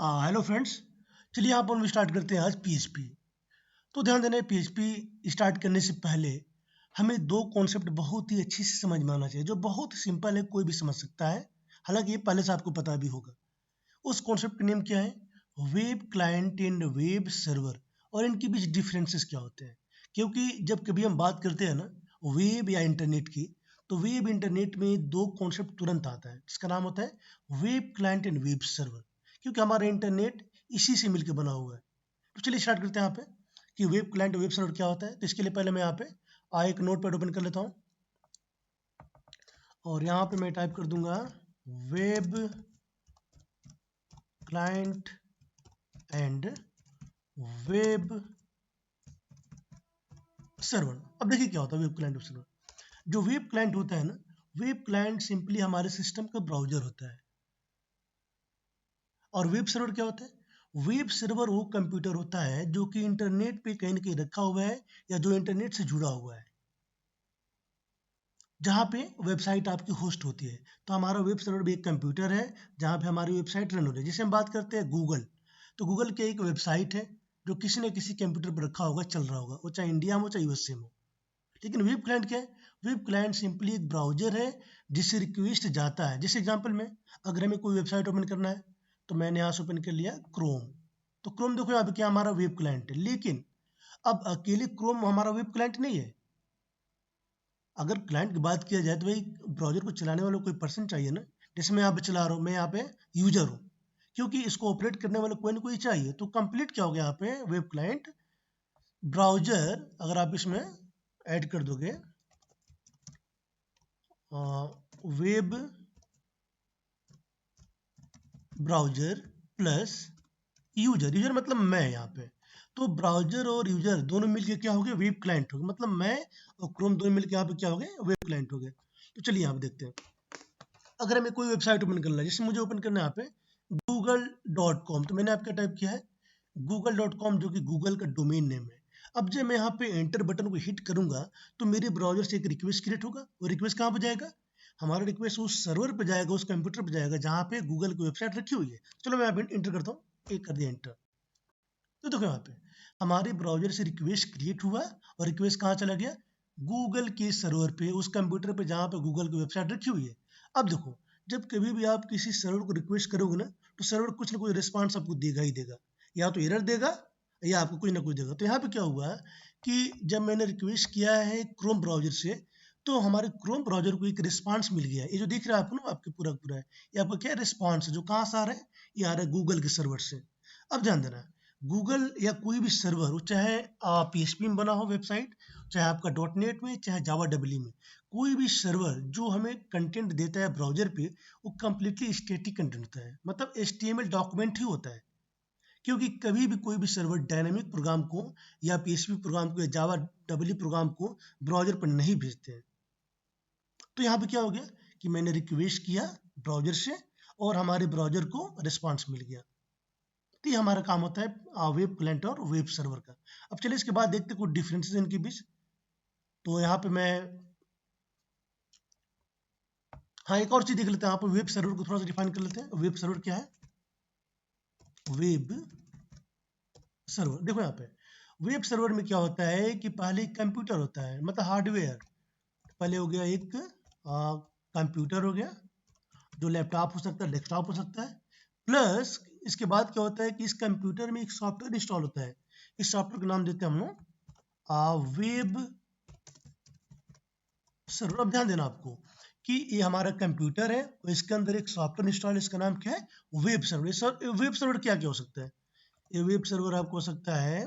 Hello friends. चलिए यहाँ पर हम स्टार्ट करते हैं आज पीएचपी। तो ध्यान देना, पीएचपी स्टार्ट करने से पहले हमें दो कॉन्सेप्ट बहुत ही अच्छी से समझ में आना चाहिए, जो बहुत सिंपल है, कोई भी समझ सकता है। हालांकि ये पहले से आपको पता भी होगा। उस कॉन्सेप्ट का नेम क्या है? Web client and web server. और इनके बीच डिफरेंसेस क्या होते हैं? क्योंकि जब कभी हम बात करते हैं ना वेब या इंटरनेट की, तो वेब इंटरनेट में दो कॉन्सेप्ट तुरंत आता है, जिसका नाम होता है web client and web server. क्योंकि हमारा इंटरनेट इसी से मिलकर बना हुआ है। तो चलिए स्टार्ट करते हैं यहाँ पे कि वेब क्लाइंट वेब सर्वर क्या होता है। तो इसके लिए पहले मैं यहाँ पे एक नोट पैड ओपन कर लेता हूँ और यहाँ पे मैं टाइप कर दूंगा web client and web server. अब देखिए क्या होता है वेब क्लाइंट वेब सर्वर। जो वेब क्लाइंट होता है ना, वेब क्लाइंट सिंपली हमारे सिस्टम का ब्राउजर होता है। और वेब सर्वर क्या होता है? वेब सर्वर वो कंप्यूटर होता है जो कि इंटरनेट पे कहीं ना कहीं रखा हुआ है, या जो इंटरनेट से जुड़ा हुआ है, जहाँ पे वेबसाइट आपकी होस्ट होती है। तो हमारा वेब सर्वर भी एक कंप्यूटर है जहाँ पे हमारी वेबसाइट रन हो रही है। जैसे हम बात करते हैं गूगल, तो गूगल की एक वेबसाइट है जो किसी न किसी कंप्यूटर पर रखा होगा, चल रहा होगा, वो चाहे इंडिया में हो चाहे यूएसए में हो। लेकिन वेब क्लाइंट क्या है? वेब क्लाइंट सिंपली एक ब्राउजर है जिससे रिक्वेस्ट जाता है। जैसे एग्जांपल में, अगर हमें कोई वेबसाइट ओपन करना है, तो मैंने यहाँ से ओपन कर लिया क्रोम। तो क्रोम देखो यहाँ पे क्या हमारा वेब क्लाइंट है। लेकिन अब अकेले क्रोम हमारा वेब क्लाइंट नहीं है। अगर क्लाइंट की बात किया जाए तो भाई ब्राउजर को चलाने वाला कोई पर्सन चाहिए ना। जैसे मैं यहाँ पे चला रहा हूँ, मैं यहाँ पे यूजर हूँ, क्योंकि इसको ऑपरेट करने वाला कोई ना कोई चाहिए। तो कंप्लीट क्या हो गया यहाँ पे वेब क्लाइंट ब्राउजर। अगर आप इसमें ऐड कर दोगे web browser plus user, user मतलब मैं यहाँ पे। तो ब्राउजर और यूजर दोनों मिलके क्या हो गया? वेब क्लाइंट हो गया। मतलब मैं और क्रोम दोनों मिलके यहाँ पे क्या हो गए? वेब क्लाइंट हो गए। तो चलिए यहाँ पे देखते हैं। अगर हमें कोई वेबसाइट ओपन करना है, जैसे मुझे ओपन करना है यहाँ पे google.com, तो मैंने आपका टाइप किया है google.com, जो कि गूगल का डोमेन नेम है। अब जब मैं यहाँ पे एंटर बटन को हिट करूंगा, तो मेरे ब्राउजर से एक रिक्वेस्ट क्रिएट होगा। वो रिक्वेस्ट कहाँ पे जाएगा? हमारा रिक्वेस्ट उस सर्वर पे जाएगा, उस कंप्यूटर पे जाएगा जहाँ पे गूगल की वेबसाइट रखी हुई है। चलो मैं यहाँ पे इंटर करता हूँ, एक कर दिया इंटर। तो देखो यहाँ पे हमारे ब्राउजर से रिक्वेस्ट क्रिएट हुआ और रिक्वेस्ट कहाँ चला गया? गूगल के सर्वर पे, उस कंप्यूटर पे जहाँ पे गूगल की वेबसाइट रखी हुई है। अब देखो, जब कभी भी आप किसी सर्वर को रिक्वेस्ट करोगे ना, तो सर्वर कुछ ना कुछ रिस्पॉन्स आपको देगा ही देगा। या तो एरर देगा या आपको कुछ ना कुछ देगा। तो यहाँ पे क्या हुआ कि जब मैंने रिक्वेस्ट किया है क्रोम ब्राउजर से, तो हमारे क्रोम ब्राउजर को एक रिस्पॉन्स मिल गया है। ये जो दिख रहा है आपको ना, आपके पूरा पूरा है, ये आपका क्या रिस्पॉन्स है, जो कहाँ से आ रहा है? ये आ रहा है गूगल के सर्वर से। अब ध्यान देना, गूगल या कोई भी सर्वर हो, चाहे पीएचपी में बना हो वेबसाइट, चाहे आपका डॉट नेट में, चाहे जावा डब्ल्यू में, कोई भी सर्वर जो हमें कंटेंट देता है ब्राउजर पे, वो कम्प्लीटली स्टैटिक कंटेंट होता है, मतलब एचटीएमएल डॉक्यूमेंट ही होता है। क्योंकि कभी भी कोई भी सर्वर डायनामिक प्रोग्राम को या पीएचपी प्रोग्राम को या जावा डब्ल्यू प्रोग्राम को ब्राउजर पर नहीं भेजते हैं। तो यहाँ पे क्या हो गया कि मैंने रिक्वेस्ट किया ब्राउजर से और हमारे ब्राउजर को रिस्पॉन्स मिल गया। तो ये हमारा काम होता है वेब क्लाइंट और वेब सर्वर का। अब चलिए इसके बाद देखते हैं कुछ डिफरेंसेस इनके बीच। तो यहाँ पे मैं, हाँ, एक और चीज देख लेते हैं। यहाँ पे वेब सर्वर को थोड़ा सा डिफाइन कर लेते हैं। वेब सर्वर क्या है? वेब सर्वर देखो यहाँ पे, वेब सर्वर में क्या होता है कि पहले कंप्यूटर होता है, मतलब हार्डवेयर। पहले हो गया एक कंप्यूटर हो गया, जो लैपटॉप हो सकता है, डेस्कटॉप हो सकता है। प्लस इसके बाद क्या होता है कि इस कंप्यूटर में एक सॉफ्टवेयर इंस्टॉल होता है। इस सॉफ्टवेयर का नाम देते हैं हम लोग वेब सर्वर। अब ध्यान देना आपको कि ये हमारा कंप्यूटर है और इसके अंदर एक सॉफ्टवेयर इंस्टॉल है, इसका नाम क्या है? Web server. वेब सर्वर क्या क्या हो सकता है? ये वेब सर्वर आपको हो सकता है,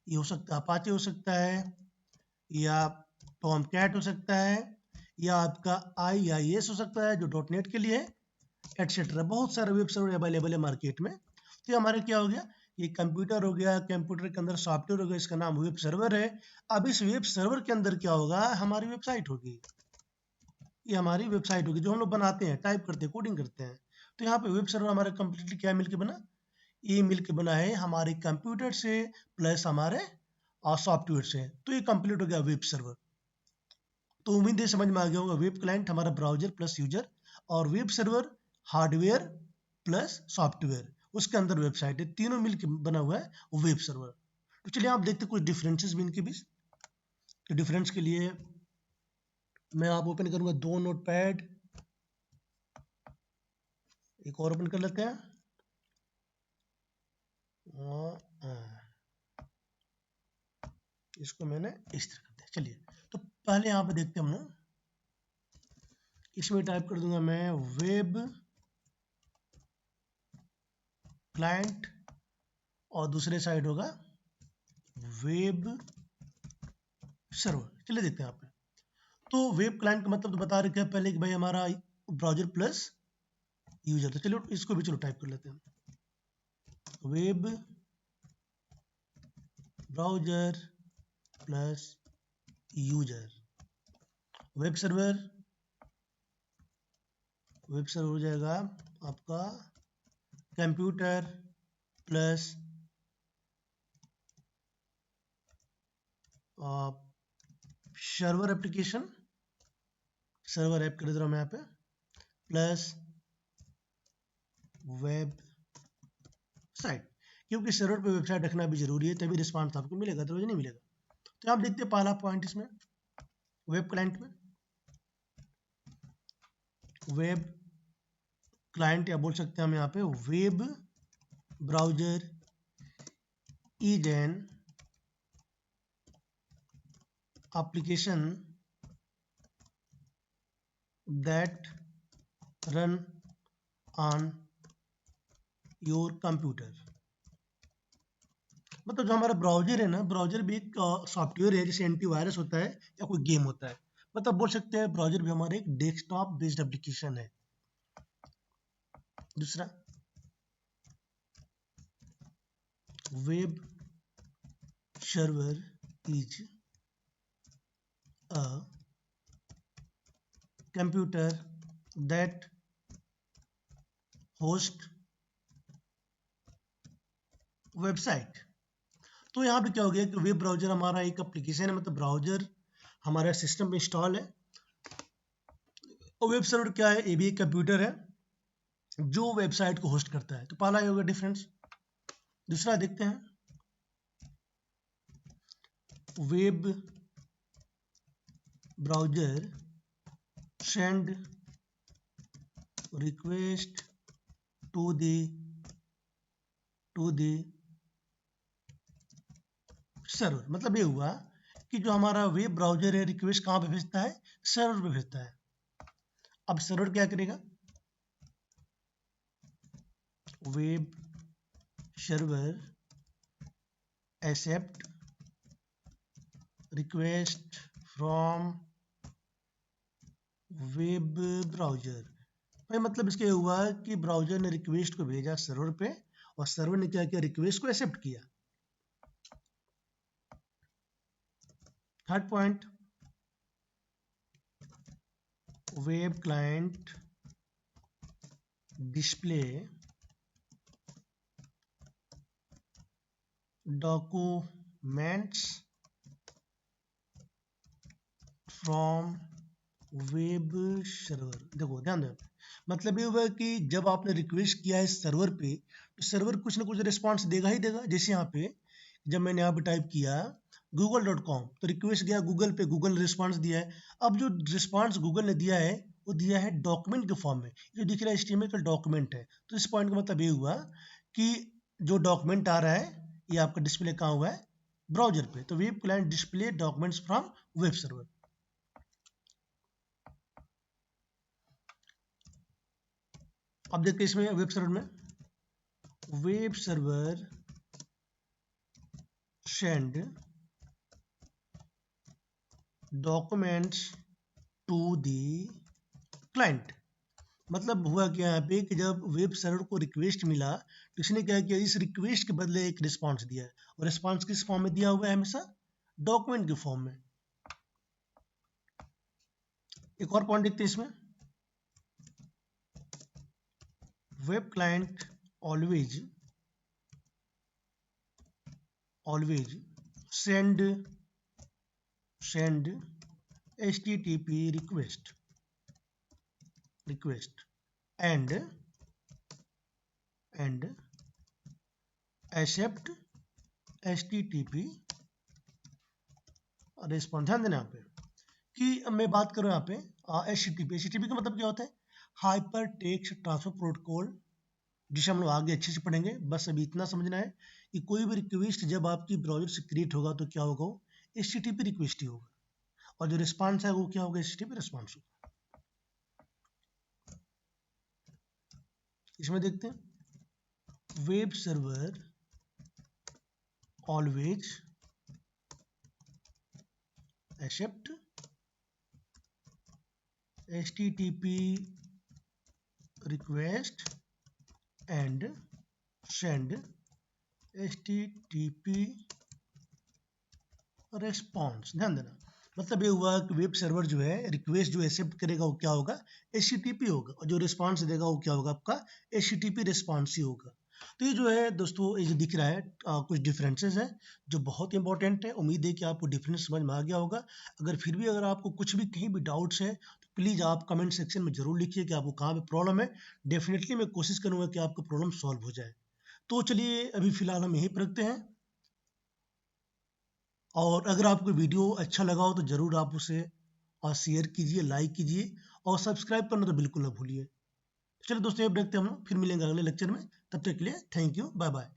ये हो सकता है अपाचे हो सकता है, या टॉमकैट हो सकता है, या आपका IIS हो सकता है जो डॉट नेट के लिए है, एटसेट्रा। बहुत सारे वेब सर्वर अवेलेबल है मार्केट में। तो हमारे क्या हो गया, ये कंप्यूटर हो गया, कंप्यूटर के अंदर सॉफ्टवेयर हो गया, इसका नाम वेब सर्वर है। अब इस वेब सर्वर के अंदर क्या होगा? हमारी वेबसाइट होगी। ये हमारी वेबसाइट होगी जो हम लोग बनाते हैं, टाइप करते हैं, कोडिंग करते हैं। तो यहाँ पे वेब सर्वर हमारा कंप्लीटली क्या मिलके बना? ये मिलके बना है हमारे कंप्यूटर से प्लस हमारे सॉफ्टवेयर से। तो ये कंप्लीट हो गया वेब सर्वर। तो उम्मीद है समझ में आ गया होगा। वेब क्लाइंट हमारा ब्राउजर प्लस यूजर, और web server hardware plus software. उसके अंदर वेबसाइट है, तीनों मिलकर बना हुआ है वेब सर्वर। तो चलिए आप देखते हैं कुछ डिफरेंसेस भी इनके बीच। तो डिफरेंस के लिए मैं आप ओपन करूंगा दो नोटपैड, एक और ओपन कर लेते हैं। इसको मैंने इस तरह कर दिया। चलिए तो पहले यहाँ पे देखते हैं हम लोग, इसमें टाइप कर दूंगा मैं वेब क्लाइंट और दूसरे साइड होगा वेब सर्वर। चलिए देखते हैं यहाँ पे। तो वेब क्लाइंट का मतलब तो बता रखे हैं पहले कि भाई हमारा ब्राउजर प्लस यूजर। तो चलो इसको भी चलो टाइप कर लेते हैं, web browser plus user. Web server हो जाएगा आपका computer plus server application, server app कर दे रहा हूँ मैं यहाँ पे, प्लस वेब साइट, क्योंकि सर्वर पे वेबसाइट रखना भी जरूरी है, तभी रिस्पांस आपको मिलेगा, तो नहीं मिलेगा। तो आप देखते हैं पहला पॉइंट इसमें वेब क्लाइंट में, वेब क्लाइंट या बोल सकते हैं हम यहाँ पे web browser is an application that run on your computer. मतलब जो हमारा ब्राउजर है ना, ब्राउजर भी एक सॉफ्टवेयर है, जैसे एंटीवायरस होता है या कोई गेम होता है। मतलब बोल सकते हैं ब्राउजर भी हमारा एक डेस्कटॉप बेस्ड एप्लीकेशन है। दूसरा web server is a computer that host website. तो यहाँ पे क्या हो गया कि वेब ब्राउजर हमारा एक एप्लीकेशन है, मतलब ब्राउजर हमारे सिस्टम में इंस्टॉल है, और वेब सर्वर क्या है, ये भी एक कंप्यूटर है जो वेबसाइट को होस्ट करता है। तो पहला ये होगा डिफरेंस। दूसरा देखते हैं web browser send request to the server. मतलब ये हुआ कि जो हमारा वेब ब्राउजर है रिक्वेस्ट कहाँ पे भेजता है, सर्वर पे भेजता है। अब सर्वर क्या करेगा, web server accept request from web browser. भाई मतलब इसके हुआ कि ब्राउजर ने रिक्वेस्ट को भेजा सर्वर पे, और सर्वर ने क्या किया, रिक्वेस्ट को एक्सेप्ट किया। Third point, web client display documents from web server. देखो ध्यान दो, मतलब ये हुआ कि जब आपने रिक्वेस्ट किया है सर्वर पे, तो सर्वर कुछ ना कुछ रिस्पांस देगा ही देगा। जैसे यहाँ पे जब मैंने यहाँ पे टाइप किया google.com, तो रिक्वेस्ट गया गूगल पे, गूगल ने रिस्पांस दिया है। अब जो रिस्पांस गूगल ने दिया है वो दिया है डॉक्यूमेंट के फॉर्म में, जो दिख रहा है HTML का डॉक्यूमेंट है। तो इस पॉइंट का मतलब ये हुआ कि जो डॉक्यूमेंट आ रहा है ये आपका डिस्प्ले कहाँ हुआ है, ब्राउजर पे। तो web client display documents from web server. अब देखते हैं इसमें web server send documents to the client. मतलब हुआ क्या यहाँ पे कि जब वेब सर्वर को रिक्वेस्ट मिला, तो इसने क्या किया, इस रिक्वेस्ट के बदले एक रिस्पांस दिया है, और रिस्पांस किस फॉर्म में दिया हुआ है, हमेशा डॉक्यूमेंट के फॉर्म में। एक और पॉइंट देखते हैं इसमें, web client always send HTTP request and accept HTTP response. ध्यान देना यहाँ पे कि अब मैं बात करूँ यहाँ पे HTTP का मतलब क्या होता है, हाइपर टेक्स्ट ट्रांसफर प्रोटोकॉल, जिसे हम लोग आगे अच्छे से पढ़ेंगे। बस अभी इतना समझना है कि कोई भी रिक्वेस्ट जब आपकी ब्राउजर से क्रिएट होगा तो क्या होगा, वो HTTP रिक्वेस्ट ही होगा, और जो रिस्पांस है वो क्या होगा, HTTP रिस्पांस होगा। इसमें देखते हैं, web server always accept HTTP request and send HTTP response. ध्यान देना, मतलब ये हुआ कि वेब सर्वर जो है रिक्वेस्ट जो एक्सेप्ट करेगा वो क्या होगा, HTTP होगा, और जो रिस्पॉन्स देगा वो क्या होगा, आपका HTTP रिस्पॉन्स ही होगा। तो ये जो है दोस्तों, ये जो दिख रहा है कुछ डिफरेंसेस हैं जो बहुत इंपॉर्टेंट है। उम्मीद है कि आपको डिफरेंस समझ में आ गया होगा। अगर फिर भी अगर आपको कुछ भी कहीं भी डाउट्स है तो प्लीज़ आप कमेंट सेक्शन में जरूर लिखिए कि आपको कहाँ पे प्रॉब्लम है। डेफिनेटली मैं कोशिश करूँगा कि आपका प्रॉब्लम सॉल्व हो जाए। तो चलिए अभी फिलहाल हम यहीं पर रखते हैं, और अगर आपको वीडियो अच्छा लगा हो तो ज़रूर आप उसे शेयर कीजिए, लाइक कीजिए, और सब्सक्राइब करना तो बिल्कुल ना भूलिए। चलो दोस्तों, अब देखते हैं हम लोग, फिर मिलेंगे अगले लेक्चर में। तब तक के लिए थैंक यू, बाय बाय।